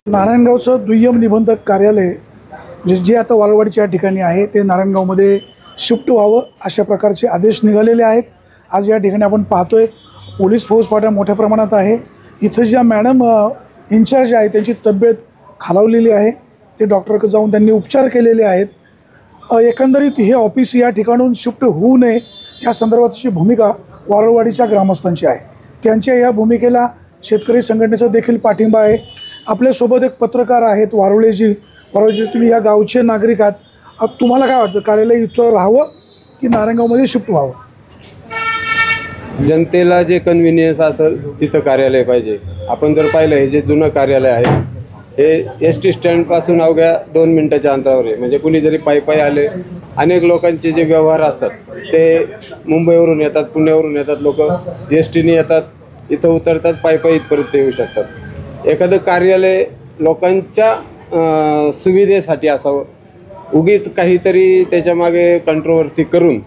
नारायणगावचं दुय्यम निबंधक कार्यालय जे आता वालवाडीच्या ठिकाणी आहे ते नारायणगावमध्ये शिफ्ट व्हावं अशा प्रकारचे आदेश निघालेले आहेत। आज या ठिकाणी आपण पाहतोय पोलीस फौजफाटा मोठ्या प्रमाणात आहे। इथं ज्या मॅडम इन्चार्ज आहे त्यांची तब्येत खालावलेली आहे, ते डॉक्टरकडे जाऊन त्यांनी उपचार केलेले आहेत। एकंदरीत हे ऑफिस या ठिकाणून शिफ्ट होऊ नये या संदर्भातची भूमिका वालवाडीच्या ग्रामस्थांची आहे। त्यांच्या या भूमिकेला शेतकरी संघटनेचा देखील पाठिंबा आहे। आपल्यासोबत एक पत्रकार आहेत वारुळेजी, तुम्ही या गावचे नागरिक आहात, तुम्हाला काय वाटतं कार्यालय इथं राहावं की नारायणगावमध्ये शिफ्ट व्हावं? जनतेला जे कन्व्हिनियन्स असेल तिथं कार्यालय पाहिजे। आपण जर पाहिलं हे जे जुनं कार्यालय आहे हे एस टी स्टँडपासून अवघ्या 2 मिनिटाच्या अंतरावर आहे। म्हणजे कुणी जरी पायी आले, अनेक लोकांचे जे व्यवहार असतात ते मुंबईवरून येतात, पुण्यावरून येतात, लोक एस टीने येतात, इथं उतरतात, पायी इथपर्यंत येऊ शकतात। एखादं कार्यालय लोकांच्या सुविधेसाठी असावं, उगीच काहीतरी त्याच्यामागे कंट्रोवर्सी करून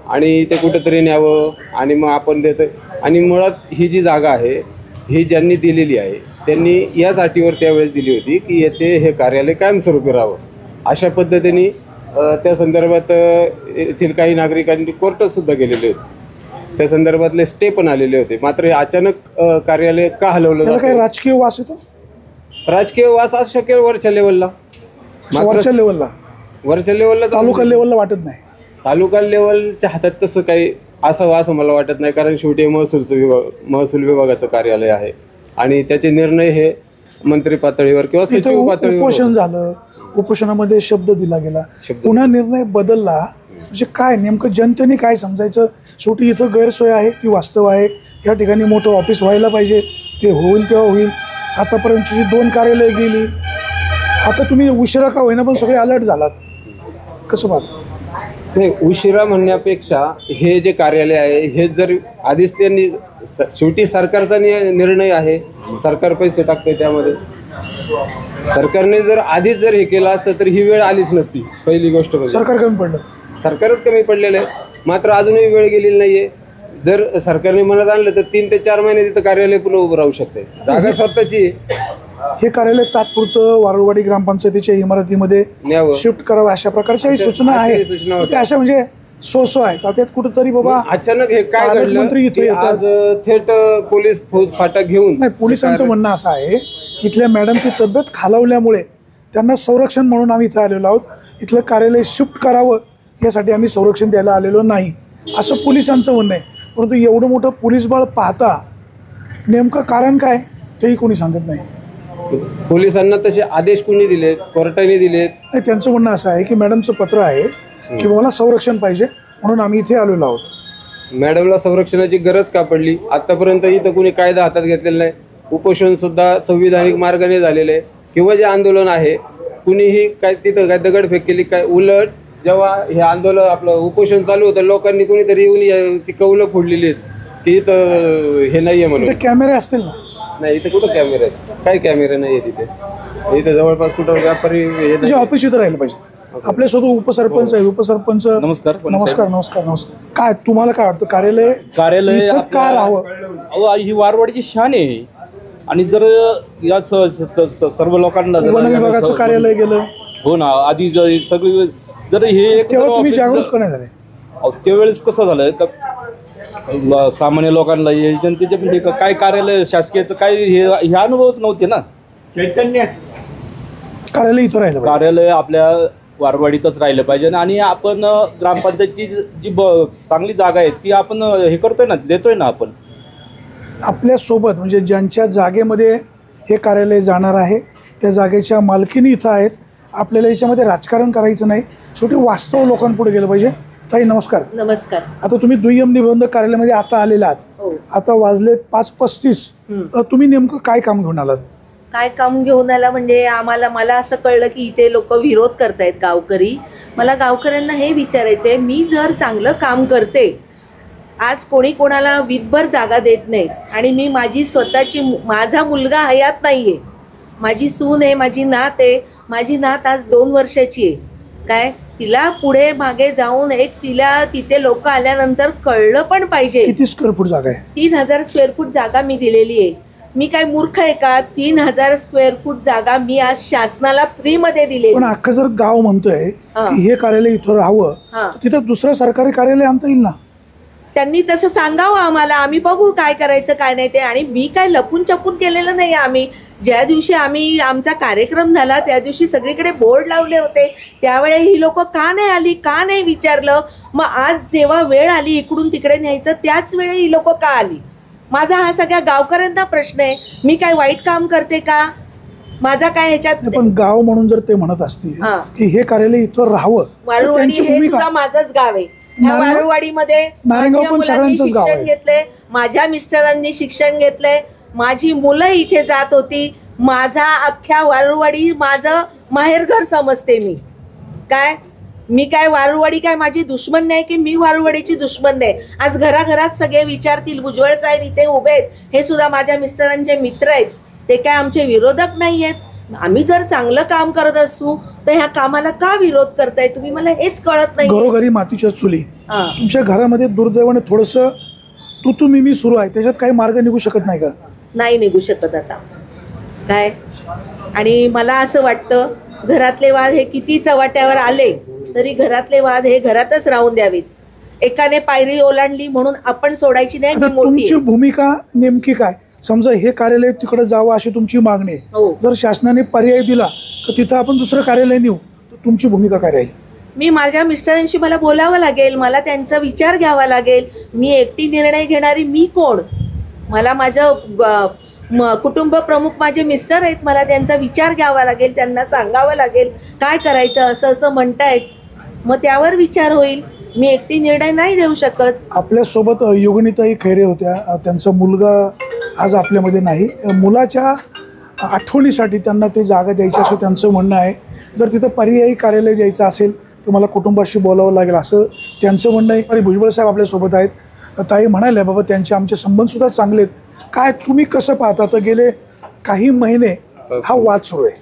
आणि ते कुठंतरी न्यावं आणि मग आपण देतो। आणि मुळात ही जी जागा आहे ही ज्यांनी दिलेली आहे त्यांनी याच अटीवर त्यावेळेस दिली होती की येथे हे कार्यालय कायमस्वरूपी राहावं। अशा पद्धतीने त्या संदर्भात येथील काही नागरिकांनी कोर्टातसुद्धा गेलेले होते, त्या संदर्भातले स्टे पण आलेले होते। मात्र अचानक कार्यालय का हलवलं जातं? काही राजकीय वास येतो? राजकीय वास असू शकेल वरच्या लेवलला, वरच्या लेवलला तालुका लेवलला वाटत नाही। तालुका लेवलच्या हातात तसं काही असावं असं मला वाटत नाही, कारण शेवटी महसूल विभागाचं कार्यालय आहे आणि त्याचे निर्णय हे मंत्री पातळीवर किंवा सचिव पातळीवर। उपोषण झालं, उपोषणामध्ये शब्द दिला गेला, पुन्हा निर्णय बदलला, म्हणजे काय नेमकं जनतेने काय समजायचं? शेवटी इथं गैरसोय आहे की वास्तव आहे? या ठिकाणी मोठं ऑफिस व्हायला पाहिजे, ते होईल तेव्हा होईल। आतापर्यंतची 2 कार्यालय गेली, आता तुम्ही उशिरा का होईना पण सगळे अलर्ट झालात, कसं पाहता? नाही, उशिरा म्हणण्यापेक्षा हे जे कार्यालय आहे हे जर आधीच त्यांनी शेवटी सरकारचा निर्णय आहे, सरकार पैसे टाकते त्यामध्ये, सरकारने जर आधीच जर हे केलं असतं तर ही वेळ आलीच नसती। पहिली गोष्ट म्हणजे सरकार कमी पडलं, सरकारच कमी पडलेलं आहे। मात्र अजूनही वेळ गेलेली नाहीये। जर सरकारने मनात आणलं तर 3 ते 4 महिने तिथं कार्यालय पुन्हा उभं राहू शकते, जागा स्वतःची। हे कार्यालय तात्पुरतं वारुळवाडी ग्रामपंचायतीच्या इमारतीमध्ये शिफ्ट करावं अशा प्रकारच्या सूचना आहेत, अशा म्हणजे सो आहेत। त्यात कुठंतरी बाबा अचानक हे काय घडलं? मंत्री इथे आज थेट पोलीस फौज फाटा घेऊन नाही, पोलिसांचं म्हणणं असं आहे की इथल्या मॅडमची तब्येत खालावल्यामुळे त्यांना संरक्षण म्हणून आम्ही इथं आलेलो आहोत, इथलं कार्यालय शिफ्ट करावं यासाठी आम्ही संरक्षण द्यायला आलेलो नाही, असं पोलिसांचं म्हणणं आहे। परंतु एवढं मोठं पोलीस बळ पाहता नेमकं कारण काय तेही कोणी सांगत नाही। पोलिसांना तसे आदेश कोणी दिलेत? कोर्टाने दिलेत? नाही, त्यांचं म्हणणं असं आहे की मॅडमचं पत्र आहे की मला संरक्षण पाहिजे म्हणून आम्ही इथे आलेलो आहोत। मॅडमला संरक्षणाची गरज का पडली? आतापर्यंत इथं कुणी कायदा हातात घेतलेला नाही। उपोषण सुद्धा संविधानिक मार्गाने झालेलं आहे, किंवा जे आंदोलन आहे कुणीही काय तिथं काय दगडफेक केली काय? उलट जेव्हा हे आंदोलन आपलं उपोषण चालू होतं लोकांनी कुणीतरी येऊन याची कौलं फोडलेली आहेत की इथं हे नाही आहे म्हणून। कॅमेरे असतील ना? नाही, इथं कुठं कॅमेरे आहेत? काय कॅमेरे नाही आहे तिथे? इथं जवळपास कुठं व्यापारी ऑफिस इथं राहिलं पाहिजे। आपल्यासोबत उपसरपंच आहे, उपसरपंच नमस्कार नमस्कार नमस्कार नमस्कार। काय तुम्हाला काय वाटतं कार्यालय का राहावं? ही वारवाडीची शान आहे आणि जर या सर्व लोकांना वन विभागाचं कार्यालय गेलं, हो ना, आधी सगळी जर हे तेव्हा तुम्ही जागरूक करण्यात झाले, त्यावेळेस कसं झालं का सामान्य लोकांना जनतेचे म्हणजे काय कार्यालय शासकीयचं काय हे अनुभवच नव्हते ना। चैतन्य कार्यालय इथं राहिलं, कार्यालय आपल्या वारवाडीतच राहिलं पाहिजे आणि आपण ग्रामपंचायतची जी चांगली जागा आहे ती आपण हे करतोय ना, देतोय ना आपण आपल्यासोबत। म्हणजे ज्यांच्या जागेमध्ये हे कार्यालय जाणार आहे त्या जागेच्या मालकीनी इथं आहेत। आपल्याला याच्यामध्ये राजकारण करायचं नाही, शेवटी वास्तव लोकांपुढे गेलं पाहिजे। ताई नमस्कार। नमस्कार। आता तुम्ही दुय्यम निबंधक कार्यालयामध्ये आता आलेला आहात, आता वाजले 5:35, तुम्ही नेमकं काय काम घेऊन आलात? काय काम घेऊन आला म्हणजे मला असं कळलं की इथे लोक विरोध करतायत, गावकरी। मला गावकऱ्यांना हे विचारायचंय, मी जर चांगलं काम करते, आज कोणी कोणाला वीतभर जागा देत नाही आणि मी माझी स्वतःची, माझा मुलगा हयात नाहीये, माझी सून आहे, माझी नात आहे, माझी नात आज 2 वर्षाची आहे, काय तिला पुढे मागे जाऊन तिला तिथे लोक आल्यानंतर कळलं पण पाहिजे। किती स्क्वेअर फूट जागा आहे? 3000 स्क्वेअर फूट जागा मी दिलेली आहे। मी काय मूर्ख आहे का? 3,000 स्क्वेअर फूट जागा मी आज शासनाला फ्रीमध्ये दिली. पण अख्खं जर गाव म्हणतोय की हे कार्यालय इथं राहावं, हां. तर तिथं दुसरं सरकारी कार्यालय आणता येईल ना. त्यांनी तसं सांगावं आम्हाला, आम्ही बघू काय करायचं काय नाही ते. आणि मी काय लपून चपून केलेलं नाही. आम्ही ज्या दिवशी आमचा कार्यक्रम झाला त्या दिवशी सगळीकडे बोर्ड लावले होते. त्यावेळी ही लोक का नाही आली, का नाही विचारलं. मग आज जेव्हा वेळ आली इकडून तिकडे न्यायचं त्याच वेळी ही लोक का आली. माझा हा सगळ्या गावकऱ्यांना प्रश्न आहे. मी काय वाईट काम करते का? माझा काय ह्याच्यात. पण गाव म्हणून जर ते म्हणत असतील हां. की हे कार्यालय इथं राहावं, तर वारुवाडी त्यांची हे भूमिका. सुद्धा माझंच गाव आहे. ह्या नारायणगाव- वारुवाडीमध्ये नारायणगाव माझ्या पण मुलांनी सगळ्यांचंच गाव शिक्षण आहे. घेतलंय, माझ्या मिस्टरांनी शिक्षण घेतलंय, माझी मुलं इथे जात होती. माझा अख्ख्या वारुवाडी माझं माहेरघर समजते मी. मी काय वारुवाडी काय माझी दुश्मन नाही की मी वारुवाडीची दुश्मन नाही. आज घराघरात सगळे विचारतील भुजबळ साहेब इथे उभे आहेत, हे सुद्धा माझ्या मिस्टरांचे मित्र आहेत, ते काय आमचे विरोधक नाही आहेत. आम्ही जर चांगलं काम करत असू तर ह्या कामाला का विरोध करताय तुम्ही? मला हेच कळत नाही. घरोघरी मातीच्या चुली. हां. तुमच्या घरामध्ये दुर्दैवाने थोडंसं तू मी सुरू आहे, त्याच्यात काही मार्ग निघू शकत नाही का? नाही निघू शकत आता काय. आणि मला असं वाटतं घरातले वाद हे किती चव्हाट्यावर आले तरी घरातले वाद हे घरातच राहून द्यावेत. एकाने पायरी ओलांडली म्हणून आपण सोडायची नाही. आता ती मोठी तुमची आहे. भूमिका नेमकी काय? समजा हे कार्यालय तिकडे जावं अशी तुमची मागणी आहे. हो. जर शासनाने पर्याय दिला तर तिथं आपण दुसरं कार्यालय नेऊ, तर तुमची भूमिका काय राहील? मी माझ्या मिस्टरांशी मला बोलावं लागेल, मला त्यांचा विचार घ्यावा लागेल. मी एकटी निर्णय घेणारी मी कोण? मला माझं कुटुंब प्रमुख माझे मिस्टर आहेत. मला त्यांचा विचार घ्यावा लागेल, त्यांना सांगावं लागेल काय करायचं. असं असं म्हणतायत, मग त्यावर विचार होईल. मी एकटी निर्णय नाही देऊ शकत. आपल्यासोबत योगिनीताई खैरे होत्या. त्यांचा मुलगा आज आपल्यामध्ये नाही. मुलाच्या आठवणीसाठी त्यांना ते जागा द्यायची असं त्यांचं म्हणणं आहे. जर तिथं पर्यायी कार्यालय द्यायचं असेल तर मला कुटुंबाशी बोलावं लागेल असं त्यांचं म्हणणं आहे. आणि भुजबळ साहेब आपल्यासोबत आहेत. ताई म्हणाल्या बाबा त्यांचे आमचे संबंधसुद्धा चांगले आहेत. काय तुम्ही कसं पाहता? तर गेले काही महिने हा वाद सुरू आहे.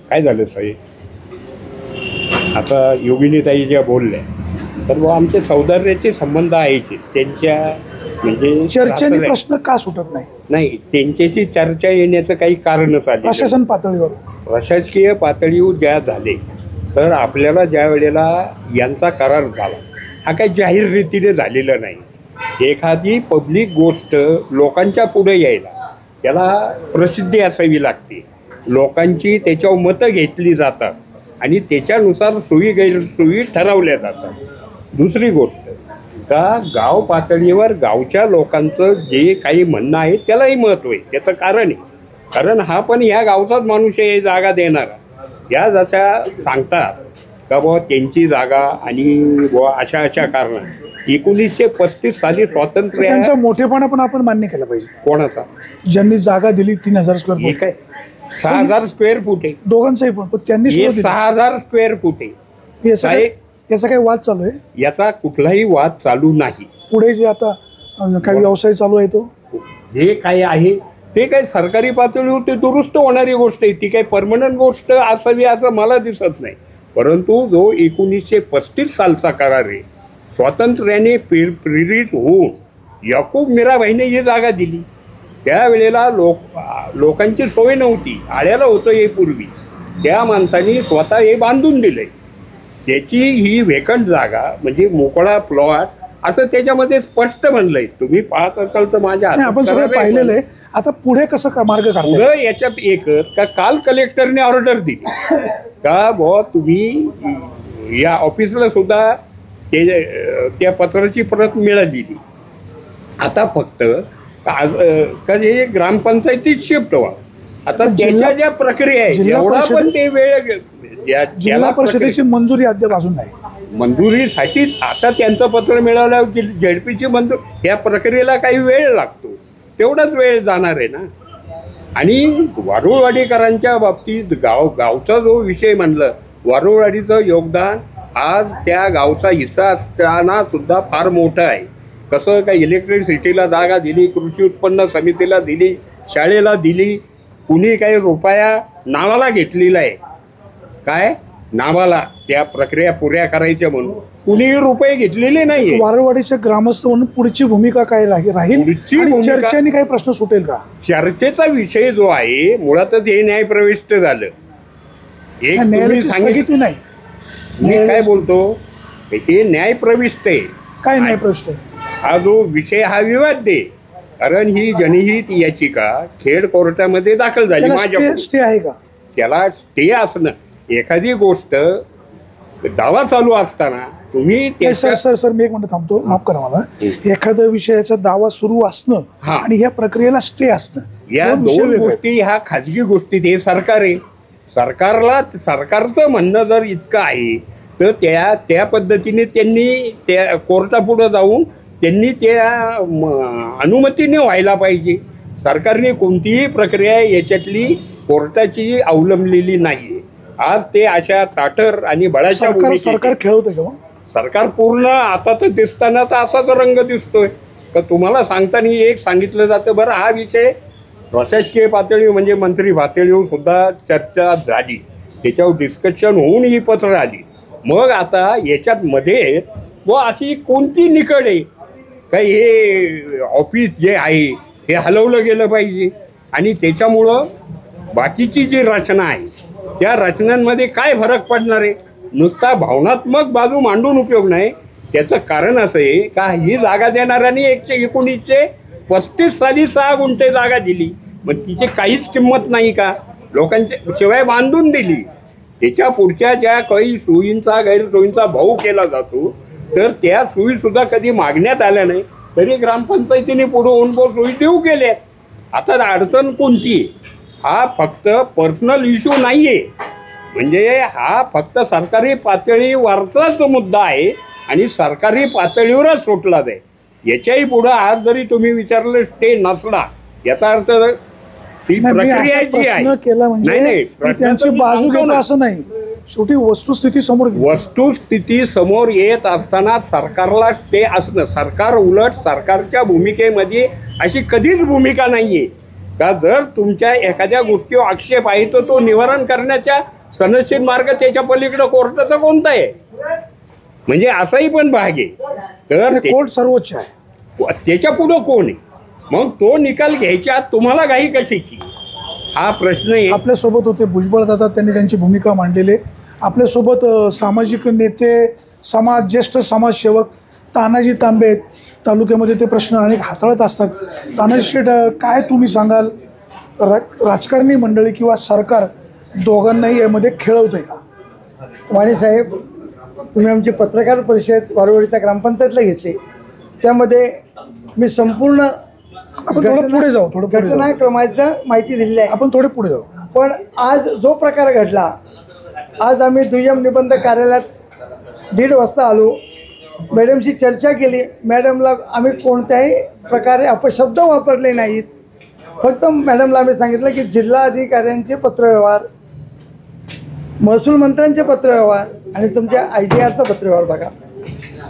काय झालं साहेब, आता योगिनीताई ज्या बोलल्या तर मग आमचे सौहार्दाचे संबंध आहेत त्यांच्या, म्हणजे चर्चेने प्रश्न का सुटत नाही? नाही, त्यांच्याशी चर्चा येण्याचं काही कारणच आले. प्रशासन पातळीवर प्रशासकीय पातळीवर ज्या झाले तर आपल्याला ज्या वेळेला यांचा करार झाला हा काही जाहीर रीतीने झालेला नाही. एखादी पब्लिक गोष्ट लोकांच्या पुढे यायला त्याला प्रसिद्धी असावी लागते. लोकांची त्याच्यावर मतं घेतली जातात आणि त्याच्यानुसार सोयी गैरसोयी ठरवल्या जातात. दुसरी गोष्ट का गाव पातळीवर गावच्या लोकांचं जे काही म्हणणं आहे त्यालाही महत्त्व आहे. त्याचं कारण आहे, कारण हा पण ह्या गावचाच माणूस आहे जागा देणारा. या जशा सांगतात का बुवा त्यांची जागा आणि बुवा अशा अशा कारण 1935 साली स्वातंत्र्य त्यांचा मोठेपणा पण आपण मान्य केला पाहिजे. कोणाचा? ज्यांनी जागा दिली 3,000 स्क्वेअर हे फूट. काय 6,000 स्क्वेअर फूट आहे. दोघांचंही पण त्यांनी हे सुद्धा दिलं. 6,000 स्क्वेअर फूट आहे. याचा काही वाद चालू आहे? याचा कुठलाही वाद चालू नाही. पुढे जे आता काही व्यवसाय चालू आहे तो जे काही आहे ते काही सरकारी पातळीवर ते दुरुस्त होणारी गोष्ट आहे. ती काही परमनंट गोष्ट असावी असं मला दिसत नाही. परंतु जो 1935 सालचा करार आहे, स्वातंत्र्याने प्रेरित होऊन याकूब मीराबाईने ही जागा दिली. त्यावेळेला लोकांची सोय नव्हती, आळ्याला होतं हे पूर्वी. त्या माणसांनी स्वतः हे बांधून दिलंय. त्याची ही व्हेकंट जागा म्हणजे मोकळा प्लॉट असं त्याच्यामध्ये स्पष्ट म्हणलंय. तुम्ही पाहत असाल तर माझ्या नाही, आपण सगळं पाहिलेलं आहे. आता पुढे कसं मार्ग काढतो? पुढं याच्यात एकच का काल कलेक्टरने ऑर्डर दिली का बुवा तुम्ही या ऑफिसला सुद्धा त्या पत्राची प्रत मिळालेली. आता फक्त आज का हे ग्रामपंचायतीत शिफ्ट व्हा. आता त्याच्या ज्या प्रक्रिया आहे एवढा पण ते वेळ जिल्हा परिषदेची मंजुरी अद्याप अजून नाही. मंजुरीसाठी आता त्यांचं पत्र मिळालं झेडपीची मंजूर या प्रक्रियेला काही वेळ लागतो. तेवढाच वेळ जाणार आहे ना. आणि वारुळवाडीकरांच्या बाबतीत गावचा जो विषय म्हणलं, वारुळवाडीचं योगदान आज त्या गावचा हिस्सा असताना सुद्धा फार मोठं आहे. कसं काय इलेक्ट्रिसिटीला जागा दिली, कृषी उत्पन्न समितीला दिली, शाळेला दिली. कुणी काही रुपया नावाला घेतलेला आहे, काय नावाला त्या प्रक्रिया पुऱ्या करायच्या म्हणून कुणीही रुपये घेतलेले नाहीये. वारळवाडीचे ग्रामस्थ म्हणून पुढची भूमिका काय राहील पुढची आणि भूमिका- चर्चेने काही प्रश्न सुटेल का? चर्चेचा विषय जो आहे मुळातच हे न्यायप्रविष्ट झालं. एक तुम्ही न्यायालयाची सांगितलं, स्थगिती नाही. मी काय बोलतो, हे न्यायप्रविष्ट आहे. काय नाही प्रश्न आहे? हा जो विषय हा विवाद आहे, कारण ही जनहित याचिका खेड कोर्टामध्ये दाखल झाली त्याला माझ्या. स्टे आहे का? त्याला स्टे असणं, एखादी गोष्ट दावा चालू असताना तुम्ही नाही, त्याच्या- सर मी एक मिनिट थांबतो, माफ करा मला. एखाद्या विषयाचा दावा सुरू असणं हा. आणि ह्या प्रक्रियेला स्टे असणं या दोन विषय दोन वेगळे आहेत. गोष्टी ह्या खाजगी गोष्टी, ते सरकार आहे. सरकारचं म्हणणं जर इतकं आहे तर त्या पद्धतीने त्यांनी त्या कोर्टापुढं जाऊन त्यांनी त्या अनुमतीने व्हायला पाहिजे. सरकारने कोणतीही प्रक्रिया याच्यातली कोर्टाची अवलंबलेली नाही. आज ते अशा ताटर आणि बळाच्या सरकार खेळवतंय का मग? सरकार पूर्ण आता तर दिसताना तर असाच रंग दिसतोय का तुम्हाला सांगताना एक सांगितलं जातं. बरं, हा विषय प्रशासकीय पातळी म्हणजे मंत्री पातळीवर सुद्धा चर्चा झाली, त्याच्यावर डिस्कशन होऊन ही पत्र आली. मग आता याच्यात मध्ये व अशी कोणती निकड आहे का हे ऑफिस जे आहे हे हलवलं गेलं पाहिजे आणि त्याच्यामुळं बाकीची जी रचना आहे त्या रचनांमध्ये काय फरक पडणार आहे? नुसता भावनात्मक बाजू मांडून उपयोग नाही. त्याचं कारण असं आहे का ही जागा देणाऱ्यांनी 1935 साली 6 गुंठे जागा दिली, मग तिची काहीच किंमत नाही का? लोकांच्या शिवाय बांधून दिली. त्याच्या पुढच्या ज्या काही सोयींचा गैरसोयींचा भाऊ केला जातो तर त्या सोयीसुद्धा कधी मागण्यात आल्या नाही, तरी ग्रामपंचायतीने पुढे होऊन सोयी देऊ केल्या. आता अडचण कोणती? हा फक्त पर्सनल इश्यू नाही आहे, म्हणजे हा फक्त सरकारी पातळीवरचाच मुद्दा आहे आणि सरकारी पातळीवरच सुटला जाईल. याच्याही पुढं आज जरी तुम्ही विचारलं स्टे नसला, याचा अर्थ ती नाही, मी प्रक्रिया असा जी प्रश्न आहे केला म्हणजे नाही, मी प्रश्न त्यांची तर मी बाजू सांगतो घेतो ना. असं नाही. शेवटी वस्तुस्थिती समोर घेतली. वस्तुस्थिती समोर येत असताना सरकारला स्टे असणं, सरकार उलट सरकारच्या भूमिकेमध्ये अशी कधीच भूमिका नाहीये का जर तुमच्या एखाद्या गोष्टीवर आक्षेप आहे तर तो निवारण करण्याच्या सनदशीर मार्ग त्याच्या पलीकडे कोर्टाचा कोणता आहे? म्हणजे असाही पण भाग आहे. तर कोर्ट सर्वोच्च आहे. त्याच्या पुढं कोण आहे? मग तो निकाल घ्यायच्या तुम्हाला घाई कशाची? हा प्रश्न आहे. आपल्यासोबत होते भुजबळ दादा, त्यांनी त्यांची भूमिका मांडलेली. आपल्यासोबत सामाजिक नेते, ज्येष्ठ समाजसेवक तानाजी तांबे आहेत. तालुक्यामध्ये ते प्रश्न अनेक हाताळत असतात. तानाजी शेठ, काय तुम्ही सांगाल? राजकारणी मंडळी किंवा सरकार दोघांनाही यामध्ये खेळवतंय का? वाणी साहेब, तुम्ही आमची पत्रकार परिषद वारवाडीच्या ग्रामपंचायतला घेतली, त्यामध्ये मी संपूर्ण आपण थोडं पुढे जाऊ, थोडं पुढे जाऊ. घटनाक्रमाचं माहिती दिलेली आहे. आपण थोडे पुढे जाऊ. पण आज जो प्रकार घडला, आज आम्ही दुय्यम निबंधक कार्यालयात 1:30 वाजता आलो, मॅडमशी चर्चा केली. मॅडमला आम्ही कोणत्याही प्रकारे अपशब्द वापरले नाहीत. फक्त मॅडमला आम्ही सांगितलं की जिल्हा अधिकाऱ्यांचे पत्रव्यवहार, महसूल मंत्र्यांचे पत्रव्यवहार आणि तुमच्या IGRचा पत्रव्यवहार बघा.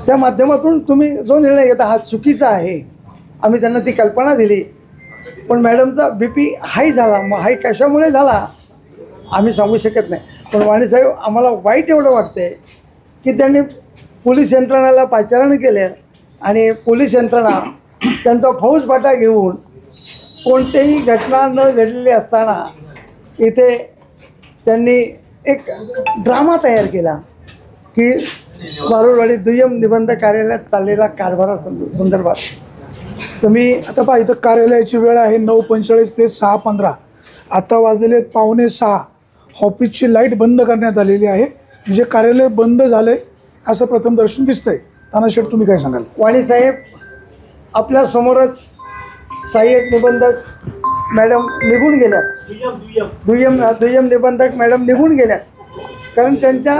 त्या माध्यमातून तुम्ही जो निर्णय घेता हा चुकीचा आहे. आम्ही त्यांना ती कल्पना दिली, पण मॅडमचा BP हाय झाला. मग हाय कशामुळे झाला आम्ही सांगू शकत नाही. पण वाणीसाहेब, आम्हाला वाईट एवढं वाटतं आहे की त्यांनी पोलीस यंत्रणाला पाचारण केलं आणि पोलीस यंत्रणा त्यांचा फौजफाटा घेऊन कोणतेही घटना न घडलेली असताना इथे त्यांनी एक ड्रामा तयार केला की वारुळवाडी दुय्यम निबंधक कार्यालयात चाललेला कारभारा संदर्भात. तुम्ही आता पहा, इथं कार्यालयाची वेळ आहे 9:45 ते 6:15. आता वाजलेले 5:45. ऑफिसची लाईट बंद करण्यात आलेली आहे, म्हणजे कार्यालय बंद झालंय असं प्रथम दर्शन दिसतंय. तानाशेठ, तुम्ही काय सांगाल? वाणीसाहेब, आपल्यासमोरच सहाय्यक निबंधक मॅडम निघून गेल्यात. दुय्यम निबंधक मॅडम निघून गेल्यात, कारण त्यांच्या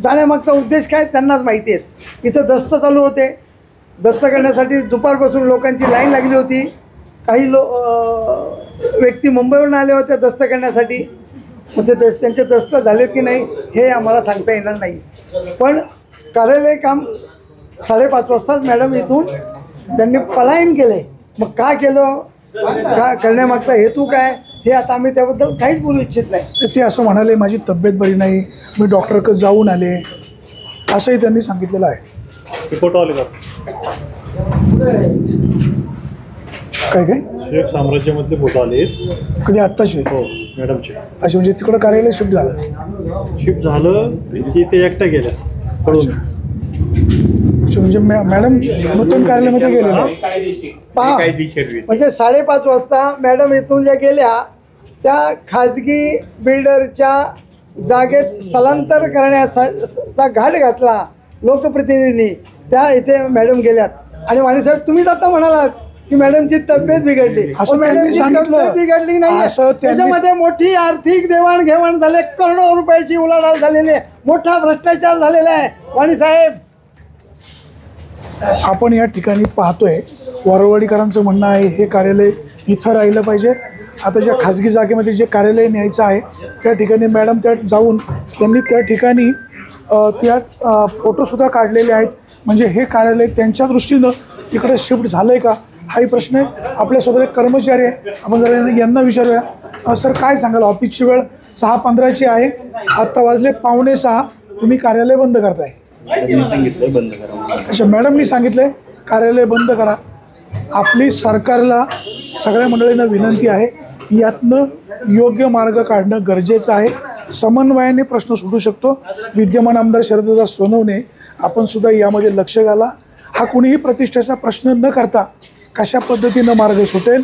जाण्यामागचा उद्देश काय त्यांनाच माहिती आहे. इथं दस्त चालू होते. दस्त करण्यासाठी दुपारपासून लोकांची लाईन लागली होती. काही व्यक्ती मुंबईवरून आले होते दस्त करण्यासाठी. मग ते त्यांचे दस्त झाले की नाही हे आम्हाला सांगता येणार नाही. पण कार्यालय काम 5:30 वाजताच मॅडम इथून त्यांनी पलायन केले. मग का केलं, का करण्यामागचा हेतू काय, हे आता आम्ही त्याबद्दल काहीच बोलू इच्छित नाही. तर ते असं म्हणाले, माझी तब्येत बरी नाही, मी डॉक्टरकडे जाऊन आले, असंही त्यांनी सांगितलेलं आहे. फोटो आले का? काय काय शेख साम्राज्यामधले फोटो आले. कधी आत्ताचे? हो मॅडमचे. अच्छा, म्हणजे तिकडं कार्यालय शिफ्ट झालं. शिफ्ट झालं की ते एकट्या गेल्या पळून. अच्छा, म्हणजे मॅडम नूतन कार्यालयामध्ये गेलेला. पहा, म्हणजे 5:30 वाजता मॅडम इथून ज्या गेल्या त्या खाजगी बिल्डरच्या जागेत स्थलांतर करण्याचा घाट घातला लोकप्रतिनिधींनी. त्या इथे मॅडम गेल्यात. आणि वाणीसाहेब तुम्हीच आता म्हणालात की मॅडमची तब्येत बिघडली. असं त्यांनी मॅडमची सांगितलं. तब्येत बिघडली नाही. असं त्यांनी- त्याच्यामध्ये मोठी आर्थिक देवाणघेवाण झाले, करोडो रुपयाची उलाढाल झालेली आहे, मोठा भ्रष्टाचार झालेला आहे. वाणीसाहेब, आपण या ठिकाणी पाहतोय वारवाडीकरांचं म्हणणं आहे हे कार्यालय इथं राहिलं पाहिजे. आता ज्या खाजगी जागेमध्ये जे कार्यालय न्यायचं आहे त्या ठिकाणी मॅडम त्या जाऊन त्यांनी त्या ठिकाणी त्या फोटोसुद्धा काढलेले आहेत. म्हणजे हे कार्यालय त्यांच्या दृष्टीनं तिकडे शिफ्ट झालं आहे का हाही प्रश्न आहे. आपल्यासोबत एक कर्मचारी आहे, आपण जरा यांना विचारूया. सर, काय सांगाल? ऑफिसची वेळ 6:15ची आहे, आत्ता वाजले 5:45. तुम्ही कार्यालय बंद करताय? अच्छा, मॅडमनी सांगितलंय कार्यालय बंद करा. आपली सरकारला सगळ्या मंडळींना विनंती आहे, यातनं योग्य मार्ग काढणं गरजेचं आहे. समन्वयाने प्रश्न सुटू शकतो. विद्यमान आमदार शरददादा सोनवणे आपण सुद्धा यामध्ये लक्ष घाला. हा कुणीही प्रतिष्ठेचा प्रश्न न करता कशा पद्धतीनं मार्ग सुटेल,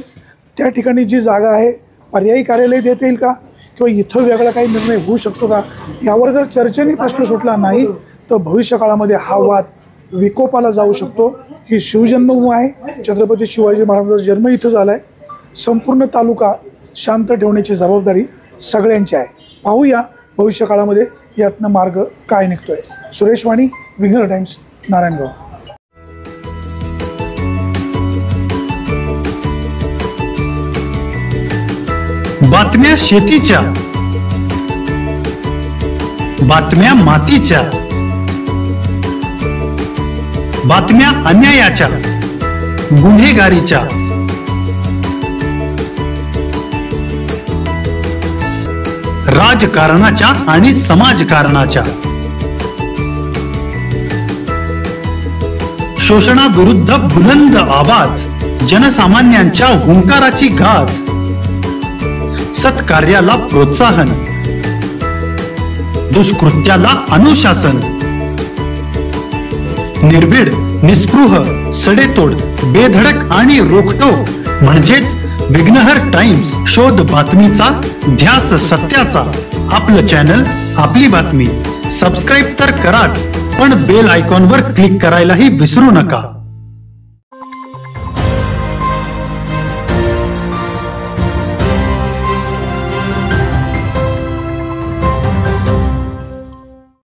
त्या ठिकाणी जी जागा आहे पर्यायी कार्यालय देता येईल का, किंवा इथं वेगळा काही निर्णय होऊ शकतो का, यावर जर चर्चेने प्रश्न सुटला नाही तर भविष्य काळामध्ये हा वाद विकोपाला जाऊ शकतो. ही शिवजन्मभूमी आहे, छत्रपती शिवाजी महाराजांचा जन्म इथं झाला आहे. संपूर्ण तालुका शांत ठेवण्याची जबाबदारी सगळ्यांची आहे. पाहूया भविष्य काळामध्ये यातनं मार्ग काय निघतोय. सुरेश वाणी, विघ्नर टाइम्स, नारायणगाव. बातम्या शेतीच्या, बातम्या मातीच्या, बातम्या अन्यायाच्या, गुन्हेगारीच्या, राजकारणाच्या आणि समाजकारणाच्या, शोषणाविरुद्ध बुलंद आवाज, जनसामान्यांच्या हुंकाराची गाज, सत्कार्याला प्रोत्साहन, दुष्कृत्याला अनुशासन, निर्भीड, निस्पृह, सडेतोड, बेधडक आणि रोखटोक म्हणजेच विघ्नहर टाइम्स. शोध बातमीचा, ध्यास सत्याचा. आपलं चॅनल, आपली बातमी. सबस्क्राईब तर कराच, पण बेल आयकॉनवर क्लिक करायलाही विसरू नका.